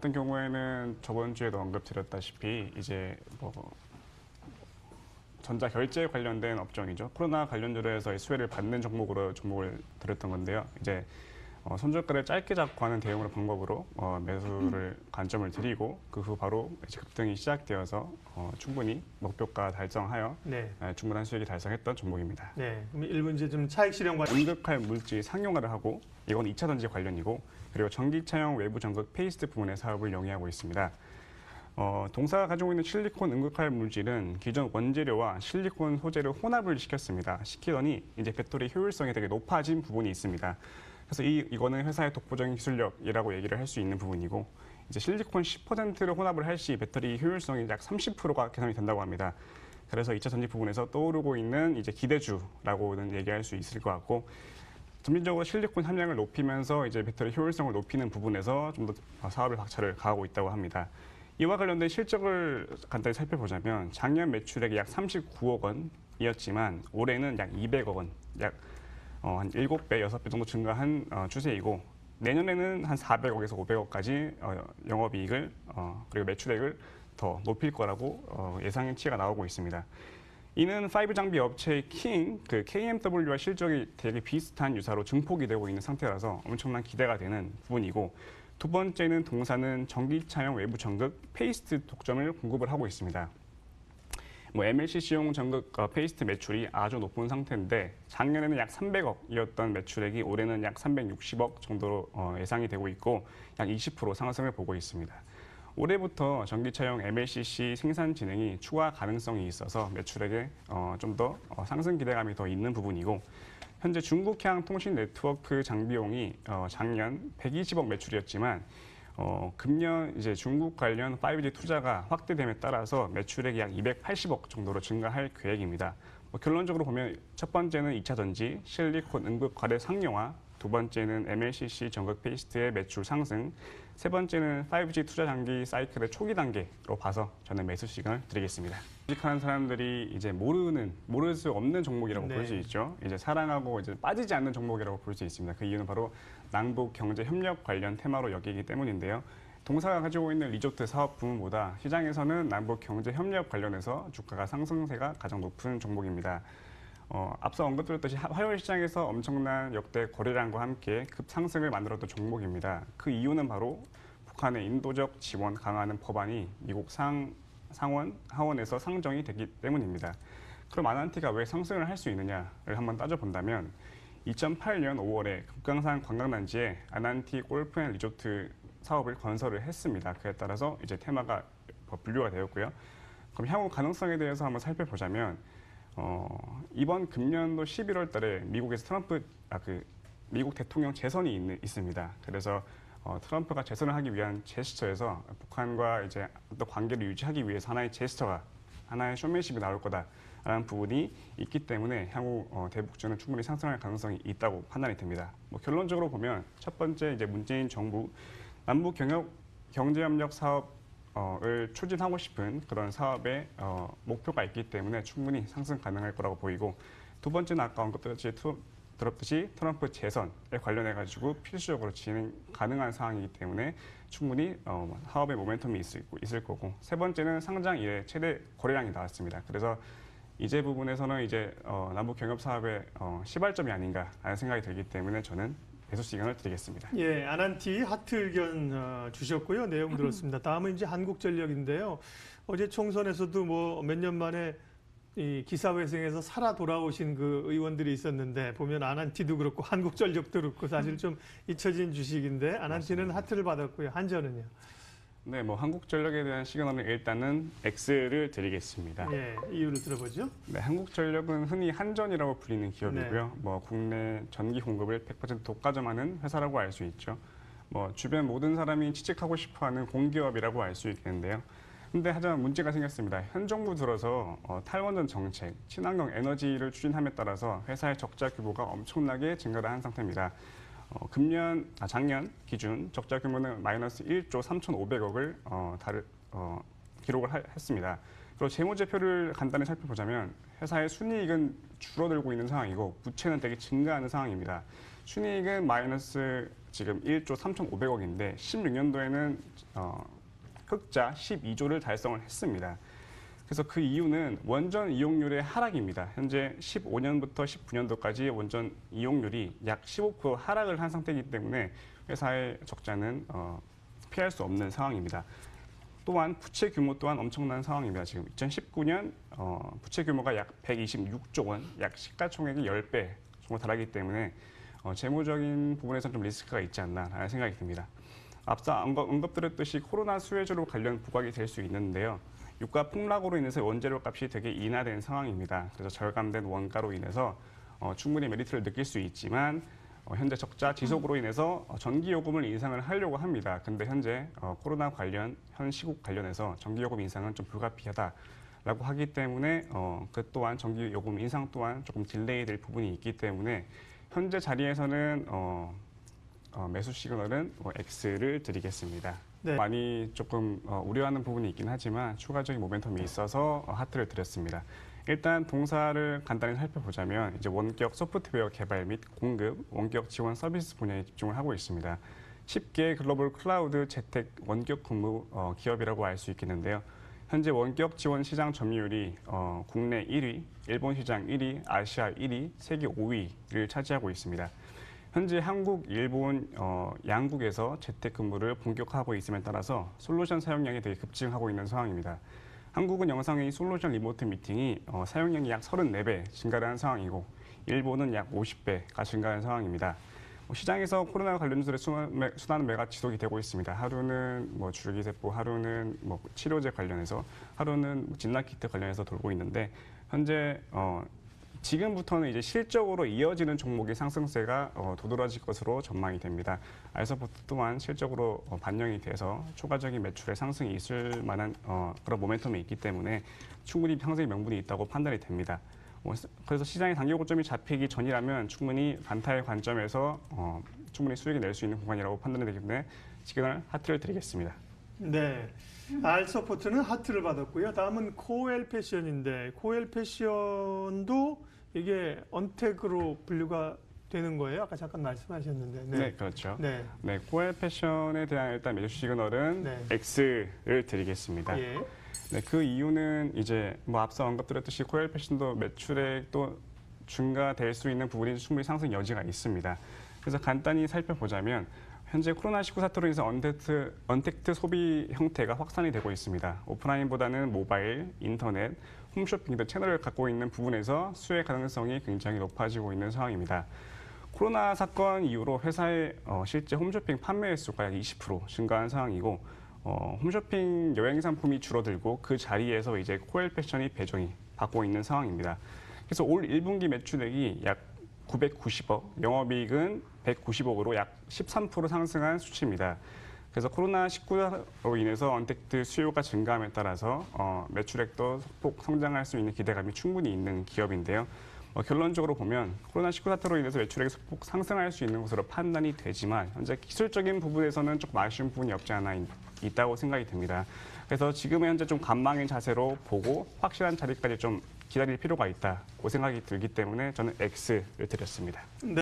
같은 경우에는 저번 주에도 언급드렸다시피 이제 뭐 전자결제 관련된 업종이죠. 코로나 관련주로 해서 수혜를 받는 종목으로 종목을 드렸던 건데요. 이제 손절가를 짧게 잡고 하는 대응으로 방법으로 매수를 관점을 드리고 그 후 바로 이제 급등이 시작되어서 충분히 목표가 달성하여 네. 충분한 수익이 달성했던 종목입니다. 네. 그럼 일부 이제 좀 차익 실현 관련 응급할 물질 상용화를 하고 이건 2차 전지 관련이고 그리고 전기차용 외부 전극 페이스트 부문의 사업을 영위하고 있습니다. 동사가 가지고 있는 실리콘 응급할 물질은 기존 원재료와 실리콘 소재를 혼합을 시켰습니다. 시키더니 이제 배터리 효율성이 되게 높아진 부분이 있습니다. 그래서 이거는 회사의 독보적인 기술력이라고 얘기를 할 수 있는 부분이고 이제 실리콘 10%를 혼합을 할 시 배터리 효율성이 약 30%가 개선이 된다고 합니다. 그래서 2차 전지 부분에서 떠오르고 있는 이제 기대주라고는 얘기할 수 있을 것 같고 점진적으로 실리콘 함량을 높이면서 이제 배터리 효율성을 높이는 부분에서 좀 더 사업의 박차를 가하고 있다고 합니다. 이와 관련된 실적을 간단히 살펴보자면 작년 매출액이 약 39억 원이었지만 올해는 약 200억 원, 약 한 7배, 6배 정도 증가한 추세이고 내년에는 한 400억에서 500억까지 영업이익을 그리고 매출액을 더 높일 거라고 예상치가 나오고 있습니다. 이는 5 장비 업체의 그 KMW와 실적이 되게 비슷한 유사로 증폭이 되고 있는 상태라서 엄청난 기대가 되는 부분이고 두 번째는 동사는 전기차용 외부 전극 페이스트 독점을 공급을 하고 있습니다. MLCC용 전극 페이스트 매출이 아주 높은 상태인데 작년에는 약 300억이었던 매출액이 올해는 약 360억 정도로 예상이 되고 있고 약 20% 상승을 보고 있습니다. 올해부터 전기차용 MLCC 생산 진행이 추가 가능성이 있어서 매출액에 좀 더 상승 기대감이 더 있는 부분이고 현재 중국향 통신 네트워크 장비용이 작년 120억 매출이었지만 금년 이제 중국 관련 5G 투자가 확대됨에 따라서 매출액이 약 280억 정도로 증가할 계획입니다. 결론적으로 보면 첫 번째는 2차 전지, 실리콘 응급 과대 상용화, 두 번째는 MLCC 전극 페이스트의 매출 상승, 세 번째는 5G 투자 장기 사이클의 초기 단계로 봐서 저는 매수 시그널을 드리겠습니다. 주식하는 사람들이 이제 모를 수 없는 종목이라고 볼 수 있죠. 이제 사랑하고 이제 빠지지 않는 종목이라고 볼 수 있습니다. 그 이유는 바로 남북 경제 협력 관련 테마로 여기기 때문인데요. 동사가 가지고 있는 리조트 사업 부문보다 시장에서는 남북 경제 협력 관련해서 주가가 상승세가 가장 높은 종목입니다. 앞서 언급드렸듯이 화요일 시장에서 엄청난 역대 거래량과 함께 급상승을 만들었던 종목입니다. 그 이유는 바로 북한의 인도적 지원 강화하는 법안이 미국 상원, 하원에서 상정이 됐기 때문입니다. 그럼 아난티가 왜 상승을 할 수 있느냐를 한번 따져본다면 2008년 5월에 금강산 관광단지에 아난티 골프앤리조트 사업을 건설을 했습니다. 그에 따라서 이제 테마가 분류가 되었고요. 그럼 향후 가능성에 대해서 한번 살펴보자면 이번 금년도 11월 달에 미국에서 미국 대통령 재선이 있습니다. 그래서 트럼프가 재선을 하기 위한 제스처에서 북한과 이제 또 관계를 유지하기 위해서 하나의 쇼맨십이 나올 거다라는 부분이 있기 때문에 향후 대북주는 충분히 상승할 가능성이 있다고 판단이 됩니다. 결론적으로 보면 첫 번째 이제 문재인 정부 남북 경제협력 사업을 추진하고 싶은 그런 사업의 목표가 있기 때문에 충분히 상승 가능할 거라고 보이고 두 번째는 아까 언급드렸듯이 트럼프 재선에 관련해 가지고 필수적으로 진행 가능한 사항이기 때문에 충분히 사업의 모멘텀이 있을 거고 세 번째는 상장 이래 최대 거래량이 나왔습니다. 그래서 이제 부분에서는 이제 남북 경협 사업의 시발점이 아닌가 하는 생각이 들기 때문에 저는 매수 시그널을 드리겠습니다. 예, 아난티 하트 의견 주셨고요. 내용 들었습니다. 다음은 이제 한국전력인데요. 어제 총선에서도 몇 년 만에 이 기사회생에서 살아 돌아오신 그 의원들이 있었는데 보면 아난티도 그렇고 한국전력도 그렇고 사실 좀 잊혀진 주식인데 아난티는 맞습니다. 하트를 받았고요. 한전은요? 네, 한국전력에 대한 시그널은 일단은 X를 드리겠습니다. 예, 이유를 들어보죠. 네, 한국전력은 흔히 한전이라고 불리는 기업이고요. 네. 국내 전기 공급을 100% 독과점하는 회사라고 알 수 있죠. 주변 모든 사람이 취직하고 싶어하는 공기업이라고 알 수 있겠는데요. 근데 하지만 문제가 생겼습니다. 현 정부 들어서 탈원전 정책, 친환경 에너지를 추진함에 따라서 회사의 적자 규모가 엄청나게 증가를 한 상태입니다. 작년 기준 적자 규모는 마이너스 1조 3,500억을 기록을 했습니다. 그리고 재무제표를 간단히 살펴보자면 회사의 순이익은 줄어들고 있는 상황이고 부채는 되게 증가하는 상황입니다. 순이익은 마이너스 지금 1조 3,500억인데 16년도에는 흑자 12조를 달성을 했습니다. 그래서 그 이유는 원전 이용률의 하락입니다. 현재 15년부터 19년도까지 원전 이용률이 약 15% 하락을 한 상태이기 때문에 회사의 적자는 피할 수 없는 상황입니다. 또한 부채 규모 또한 엄청난 상황입니다. 지금 2019년 부채 규모가 약 126조 원, 약 시가총액의 10배 정도 달하기 때문에 재무적인 부분에서는 좀 리스크가 있지 않나라는 생각이 듭니다. 앞서 언급드렸듯이 코로나 수혜주로 관련 부각이 될 수 있는데요. 유가 폭락으로 인해서 원재료 값이 되게 인하된 상황입니다. 그래서 절감된 원가로 인해서 충분히 메리트를 느낄 수 있지만 현재 적자 지속으로 인해서 전기요금을 인상을 하려고 합니다. 근데 현재 코로나 관련, 현 시국 관련해서 전기요금 인상은 좀 불가피하다라고 하기 때문에 그 또한 전기요금 인상 또한 조금 딜레이 될 부분이 있기 때문에 현재 자리에서는 매수 시그널은 X를 드리겠습니다. 네. 많이 조금 우려하는 부분이 있긴 하지만 추가적인 모멘텀이 있어서 하트를 드렸습니다. 일단 동사를 간단히 살펴보자면 이제 원격 소프트웨어 개발 및 공급, 원격 지원 서비스 분야에 집중을 하고 있습니다. 쉽게 글로벌 클라우드 재택 원격 근무 기업이라고 알 수 있겠는데요. 현재 원격 지원 시장 점유율이 국내 1위, 일본 시장 1위, 아시아 1위, 세계 5위를 차지하고 있습니다. 현재 한국, 일본 양국에서 재택근무를 본격화하고 있음에 따라서 솔루션 사용량이 되게 급증하고 있는 상황입니다. 한국은 영상회의 솔루션 리모트 미팅이 사용량이 약 34배 증가한 상황이고 일본은 약 50배가 증가한 상황입니다. 시장에서 코로나 관련주들의 순환 매가 지속이 되고 있습니다. 하루는 줄기세포, 하루는 치료제 관련해서, 하루는 진단키트 관련해서 돌고 있는데 현재 지금부터는 이제 실적으로 이어지는 종목의 상승세가 도드라질 것으로 전망이 됩니다. 알서포트 또한 실적으로 반영이 돼서 추가적인 매출의 상승이 있을 만한 그런 모멘텀이 있기 때문에 충분히 상승의 명분이 있다고 판단이 됩니다. 그래서 시장의 단기 고점이 잡히기 전이라면 충분히 반타의 관점에서 충분히 수익을 낼 수 있는 구간이라고 판단이 되기 때문에 시그널 하트를 드리겠습니다. 네. 알서포트는 하트를 받았고요. 다음은 코엘 패션인데 코엘 패션도 이게 언택으로 분류가 되는 거예요? 아까 잠깐 말씀하셨는데. 네, 그렇죠. 네. 네, 코엘 패션에 대한 일단 매수 시그널은 네. X를 드리겠습니다. 예. 네, 그 이유는 이제 앞서 언급드렸듯이 코엘 패션도 매출액도 증가될 수 있는 부분이 충분히 상승 여지가 있습니다. 그래서 간단히 살펴보자면 현재 코로나19 사태로 인해서 언택트 소비 형태가 확산이 되고 있습니다. 오프라인보다는 모바일, 인터넷, 홈쇼핑 등 채널을 갖고 있는 부분에서 수혜 가능성이 굉장히 높아지고 있는 상황입니다. 코로나 사건 이후로 회사의 실제 홈쇼핑 판매 횟수가 약 20% 증가한 상황이고 홈쇼핑 여행 상품이 줄어들고 그 자리에서 이제 코엘 패션이 배정이 받고 있는 상황입니다. 그래서 올 1분기 매출액이 약 990억, 영업이익은 190억으로 약 13% 상승한 수치입니다. 그래서 코로나19로 인해서 언택트 수요가 증가함에 따라서 매출액도 소폭 성장할 수 있는 기대감이 충분히 있는 기업인데요. 결론적으로 보면 코로나19 사태로 인해서 매출액이 소폭 상승할 수 있는 것으로 판단이 되지만 현재 기술적인 부분에서는 조금 아쉬운 부분이 없지 않아 있다고 생각이 듭니다. 그래서 지금은 현재 좀 관망의 자세로 보고 확실한 자리까지 좀 기다릴 필요가 있다고 생각이 들기 때문에 저는 X를 드렸습니다. 네.